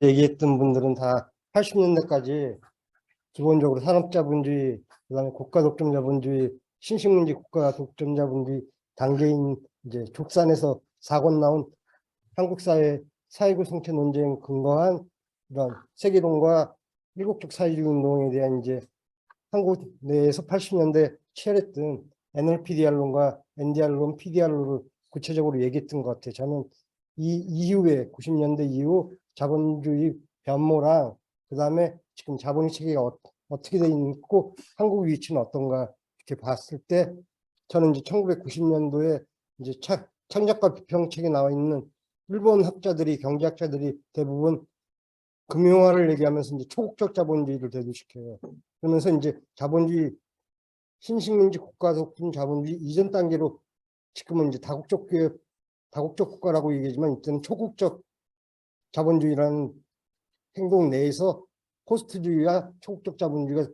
얘기했던 분들은 다 80년대까지 기본적으로 산업자본주의, 그다음에 국가독점자본주의, 신식민지 국가독점자본주의 단계인 이제 족산에서 사건 나온 한국 사회 사회구 성체 논쟁 근거한 이런 세계론과 일국적 사회주의 운동에 대한 이제 한국 내에서 80년대 치열했던 NLPDR론과 NDR론, PDR론을 구체적으로 얘기했던 것 같아요. 저는 이 이후에 90년대 이후 자본주의 변모랑 그다음에 지금 자본의 체계가 어떻게 돼 있고 한국 위치는 어떤가 이렇게 봤을 때 저는 이제 1990년도에 이제 창작과 비평책에 나와 있는 일본 학자들이 경제학자들이 대부분 금융화를 얘기하면서 이제 초국적 자본주의를 대두시켜요. 그러면서 이제 자본주의 신식민지 국가독점 자본주의 이전 단계로 지금은 이제 다국적 국가라고 얘기하지만 이때는 초국적 자본주의라는 행동 내에서 포스트주의와 초국적 자본주의가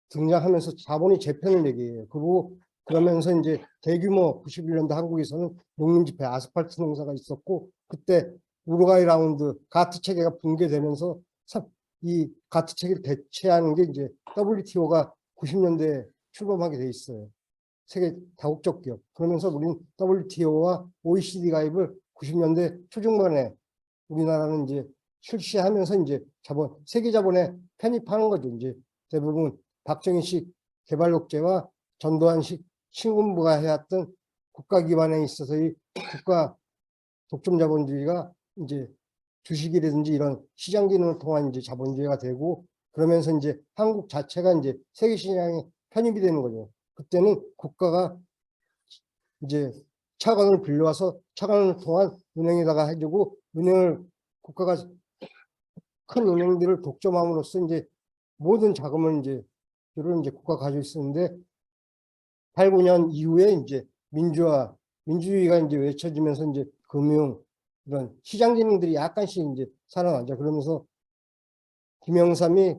등장하면서 자본의 재편을 얘기해요. 그리고 그러면서 이제 대규모 91년도 한국에서는 농민집회 아스팔트 농사가 있었고 그때 우루과이 라운드 가트 체계가 붕괴되면서 이 가트 체계를 대체하는 게 이제 WTO가 90년대에 출범하게 돼 있어요. 세계 다국적 기업. 그러면서 우리는 WTO와 OECD 가입을 90년대 초중반에 우리나라는 이제 출시하면서 이제 세계 자본에 편입하는 거죠. 이제 대부분 박정희식 개발독재와 전두환식 신군부가 해왔던 국가 기반에 있어서의 국가 독점 자본주의가 이제 주식이라든지 이런 시장 기능을 통한 이제 자본주의가 되고 그러면서 이제 한국 자체가 이제 세계 시장에 편입이 되는 거죠. 그때는 국가가 이제 차관을 빌려와서 차관을 통한 은행에다가 해주고 은행을 국가가 큰 은행들을 독점함으로써 이제 모든 자금을 이제 국가가 가지고 있었는데 8, 9년 이후에 이제 민주주의가 이제 외쳐지면서 이제 금융 이런 시장 기능들이 약간씩 이제 살아나죠. 그러면서 김영삼이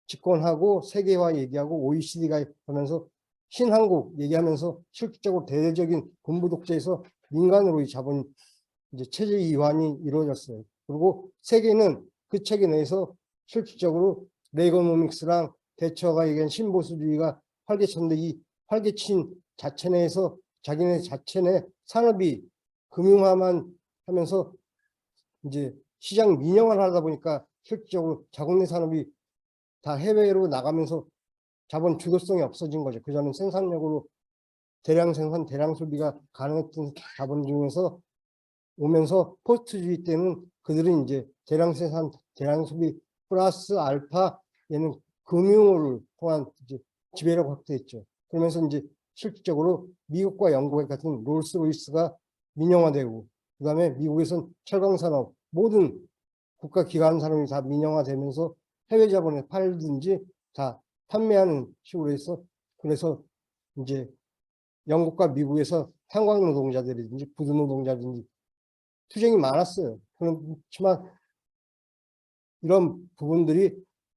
집권하고 세계화 얘기하고 OECD가 하면서 신한국 얘기하면서 실질적으로 대대적인 군부 독재에서 민간으로 이 자본 이제 체제 이완이 이루어졌어요. 그리고 세계는 그 체계 내에서 실질적으로 레이거노믹스랑 대처가 얘기한 신보수주의가 활개쳤는데 이 활개친 자체 내에서 자기네 자체 내 산업이 금융화만 하면서 이제 시장 민영화를 하다 보니까 실질적으로 자국내 산업이 다 해외로 나가면서 자본 주도성이 없어진 거죠. 그전엔 생산력으로 대량 생산, 대량 소비가 가능했던 자본 중에서 오면서 포스트주의 때는 그들은 이제 대량 생산, 대량 소비 플러스 알파 얘는 금융을 통한 이제 지배력 확대했죠. 그러면서 이제 실질적으로 미국과 영국 같은 롤스로이스가 민영화되고 그다음에 미국에서는 철강산업 모든 국가기관 산업이 다 민영화되면서 해외 자본에 팔든지 다 판매하는 식으로 해서 그래서 이제 영국과 미국에서 탄광 노동자들이든지 부두 노동자든지 투쟁이 많았어요. 그렇지만 이런 부분들이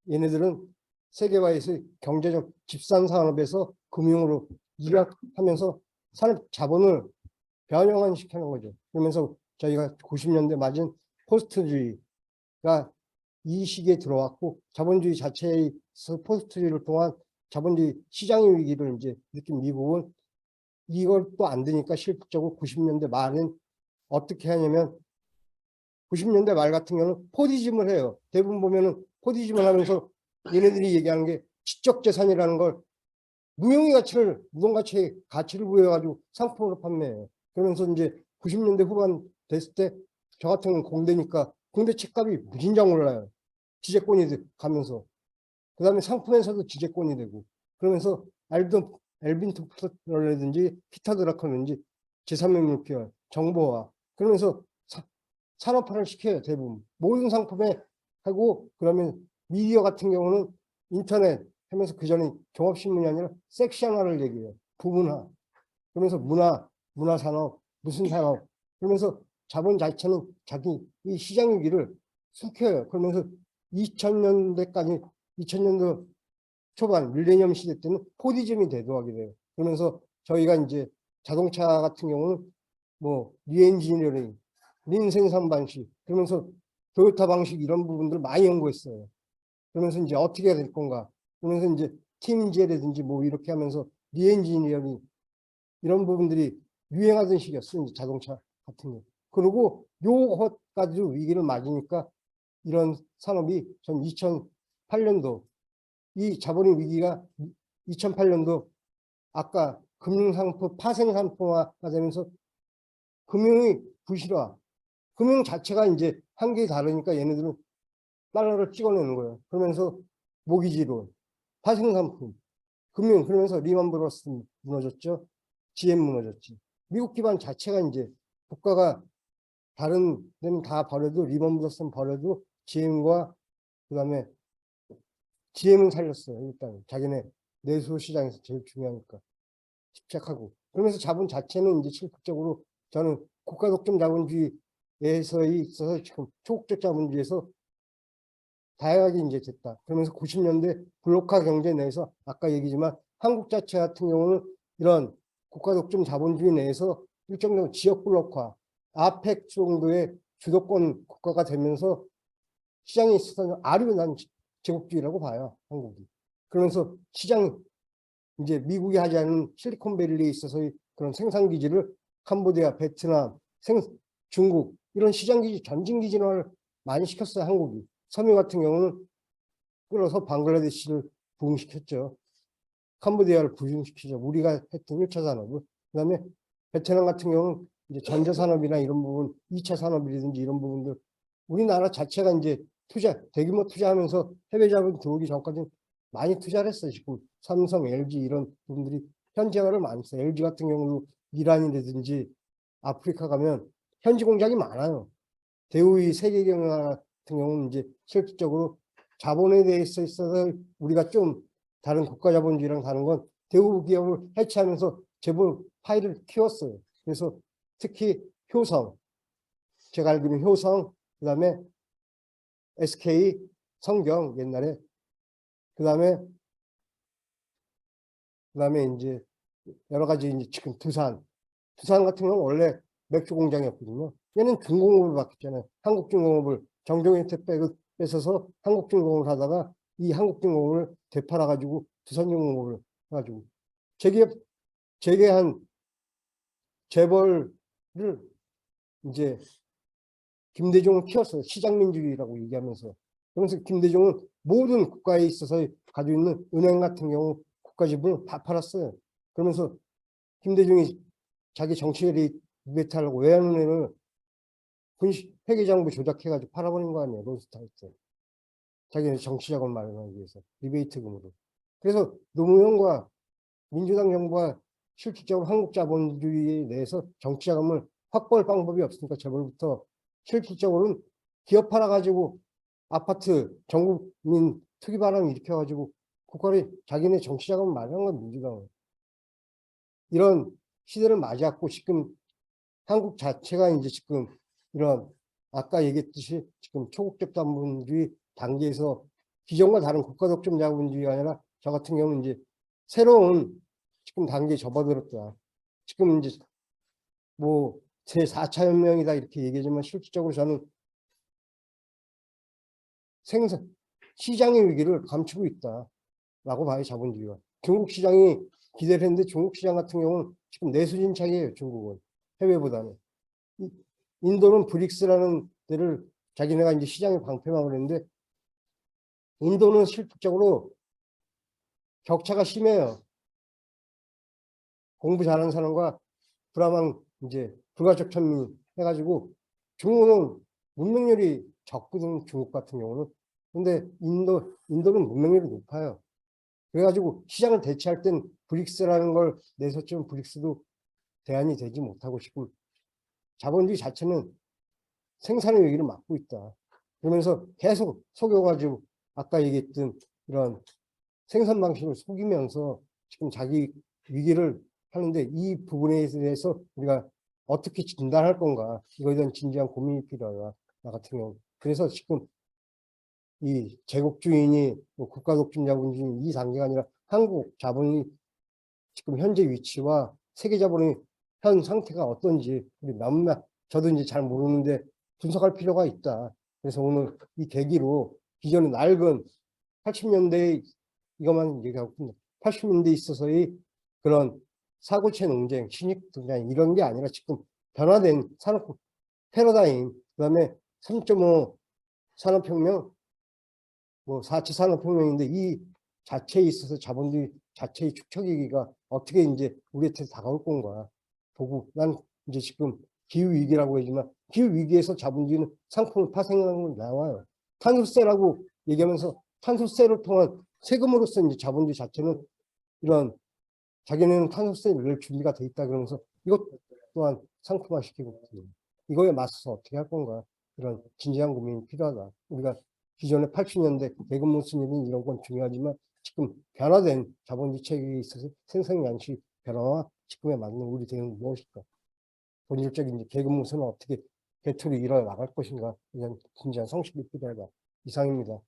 얘네들은 세계화에서 경제적 집산 산업에서 금융으로 이락하면서 산업 자본을 변형시키는 거죠. 그러면서 저희가 90년대 맞은 포스트주의가 이 시기에 들어왔고 자본주의 자체에서 포스트주의를 통한 자본주의 시장의 위기를 이제 느낀 미국은 이걸 또 안 되니까 실질적으로 90년대 말은 어떻게 하냐면 90년대 말 같은 경우는 포디즘을 해요. 대부분 보면은 포디즘을 하면서 얘네들이 얘기하는 게 지적 재산이라는 걸 무형의 가치를 무동가치의 가치를 부여해가지고 상품으로 판매해요. 그러면서 이제 90년대 후반 됐을 때 저 같은 경우는 공대니까 공대 책값이 무진장 올라요. 지재권이 가면서 그다음에 상품에서도 지재권이 되고 그러면서 엘빈 토플러라든지 피터 드라커든지 제3의 정보화 그러면서 산업화를 시켜요. 대부분 모든 상품에 하고 그러면 미디어 같은 경우는 인터넷 하면서 그전에 종합신문이 아니라 섹션화를 얘기해요. 부문화 그러면서 문화산업 무슨 산업 그러면서 자본 자체는 자기 이 시장 위기를 숨겨요. 그러면서 2000년대까지 2000년도 초반 밀레니엄 시대 때는 포디즘이 대두하게 돼요. 그러면서 저희가 이제 자동차 같은 경우는 뭐 리엔지니어링 린 생산 방식 그러면서 토요타 방식 이런 부분들 많이 연구했어요. 그러면서 이제 어떻게 해야 될 건가. 그러면서 이제 팀인지라든지 뭐 이렇게 하면서 리엔지니어링 이런 부분들이 유행하던 시기였어요. 이제 자동차 같은 거. 그리고 요것까지도 위기를 맞으니까 이런 산업이 전 2008년도 이 자본의 위기가 2008년도 아까 금융상품 파생상품화가 되면서 금융이 부실화, 금융 자체가 이제 한계에 다르니까 얘네들은 달러를 찍어내는 거예요. 그러면서 모기지론, 파생상품, 금융, 그러면서 리만 브러스 무너졌죠. GM 무너졌지. 미국 기반 자체가 이제 국가가 다른 데는 다 버려도 리만 브러스는 버려도 GM과 그다음에 GM은 살렸어요. 일단 자기네 내수 시장에서 제일 중요하니까 집착하고. 그러면서 자본 자체는 이제 실질적으로 저는 국가 독점 자본주의에서 있어서 지금 초국적 자본주의에서 다양하게 이제 됐다. 그러면서 90년대 블록화 경제 내에서 아까 얘기지만 한국 자체 같은 경우는 이런 국가 독점 자본주의 내에서 일정 정도 지역 블록화, 아펙 정도의 주도권 국가가 되면서 시장에 있어서는 아리운한 제국주의라고 봐요, 한국이. 그러면서 시장 이제 미국이 하지 않은 실리콘밸리에 있어서의 그런 생산 기지를 캄보디아, 베트남, 중국 이런 시장 기지, 전진 기지를 많이 시켰어요, 한국이. 섬유 같은 경우는 끌어서 방글라데시를 부흥시켰죠. 캄보디아를 부흥시키죠. 우리가 했던 1차 산업을. 그다음에 베트남 같은 경우는 이제 전자산업이나 이런 부분, 2차 산업이라든지 이런 부분들 우리나라 자체가 이제 대규모 투자하면서 해외 자본 들어오기 전까지는 많이 투자를 했어요. 지금 삼성, LG 이런 부분들이 현지화를 많이 했어요. LG 같은 경우도 이란이라든지 아프리카 가면 현지 공장이 많아요. 대우의 세계경영 같은 경우는 이제 실질적으로 자본에 대해서 있어서 우리가 좀 다른 국가 자본주의랑 다른 건 대우 기업을 해체하면서 제법 파이를 키웠어요. 그래서 특히 효성, 제가 알기로는 효성, 그다음에 SK, 성경 옛날에 그다음에 이제 여러 가지 이제 지금 두산 같은 경우는 원래 맥주 공장이었거든요. 얘는 중공업을 바뀌었잖아요. 한국중공업을 정종현한테 뺏어서 한국중공업을 하다가 이 한국중공업을 되팔아가지고 두산중공업을 해가지고 재계한 재벌을 이제 김대중을 키웠어요. 시장민주주의라고 얘기하면서. 그러면서 김대중은 모든 국가에 있어서 가지고 있는 은행 같은 경우 국가 지분을 다 팔았어요. 그러면서 김대중이 자기 정치를 리베이트하려고 외환은행을 회계장부 조작해가지고 팔아버린 거 아니에요. 론스타이트. 자기네 정치자금 마련하기 위해서 리베이트금으로. 그래서 노무현과 민주당 정부가 실질적으로 한국 자본주의에 대해서 정치자금을 확보할 방법이 없으니까 재벌부터 실질적으로는 기업 팔아가지고 아파트 전국민 투기바람 일으켜가지고 국가를 자기네 정치자금을 마련한 건 민주당은. 이런 시대를 맞이했고 지금 한국 자체가 이제 지금 이런 아까 얘기했듯이 지금 초국적 자본주의 단계에서 기존과 다른 국가 독점 자본주의가 아니라 저 같은 경우는 이제 새로운 지금 단계에 접어들었다. 지금 이제 뭐 제4차 혁명이다 이렇게 얘기하지만 실질적으로 저는 생산 시장의 위기를 감추고 있다라고 봐요. 자본주의가. 중국 시장이 기대를 했는데 중국 시장 같은 경우는 지금 내수진창이에요. 중국은 해외보다는. 인도는 브릭스라는 데를 자기네가 이제 시장의 방패막을 했는데 인도는 실질적으로 격차가 심해요. 공부 잘하는 사람과 불합한 이제 불가적 천민 해가지고 중국은 문명률이 적거든. 중국 같은 경우는. 근데 인도는 문명률이 높아요. 그래가지고 시장을 대체할 땐 브릭스라는 걸 내섰지만 브릭스도 대안이 되지 못하고 지금 자본주의 자체는 생산의 위기를 막고 있다. 그러면서 계속 속여가지고 아까 얘기했던 이런 생산 방식을 속이면서 지금 자기 위기를 하는데 이 부분에 대해서 우리가 어떻게 진단할 건가 이거에 대한 진지한 고민이 필요하다. 나 같은 경우. 그래서 지금 이 제국주의니 뭐 국가독점 자본주의 이 단계가 아니라 한국 자본이 지금 현재 위치와 세계 자본의 현 상태가 어떤지 우리 몇몇 저도 이제 잘 모르는데 분석할 필요가 있다. 그래서 오늘 이 계기로 기존의 낡은 80년대 이것만 얘기하고 있습니다. 80년대에 있어서의 그런 사고체 논쟁, 신입 등장 이런 게 아니라 지금 변화된 산업 패러다임, 그다음에 3.5 산업혁명, 뭐 4차 산업혁명인데 이 자체에 있어서 자본주의 자체의 축적이기가 어떻게 이제 우리한테 다가올 건가 보고 난 이제 지금 기후 위기라고 하지만 기후 위기에서 자본주의는 상품을 파생하는 건 나와요. 탄소세라고 얘기하면서 탄소세를 통한 세금으로서 이제 자본주의 자체는 이런 자기네는 탄소세를 낼 준비가 돼 있다 그러면서 이것 또한 상품화시키고 있거든요. 이거에 맞서서 어떻게 할 건가 이런 진지한 고민이 필요하다. 우리가 기존의 80년대 대금 모순이든 이런 건 중요하지만 지금 변화된 자본주의 체계에 있어서 생산 양식 변화와 지금에 맞는 우리 대응은 무엇일까? 본질적인 계급 모순은 어떻게 개토로 이뤄 나갈 것인가 이런 진지한 성실이 필요하다. 이상입니다.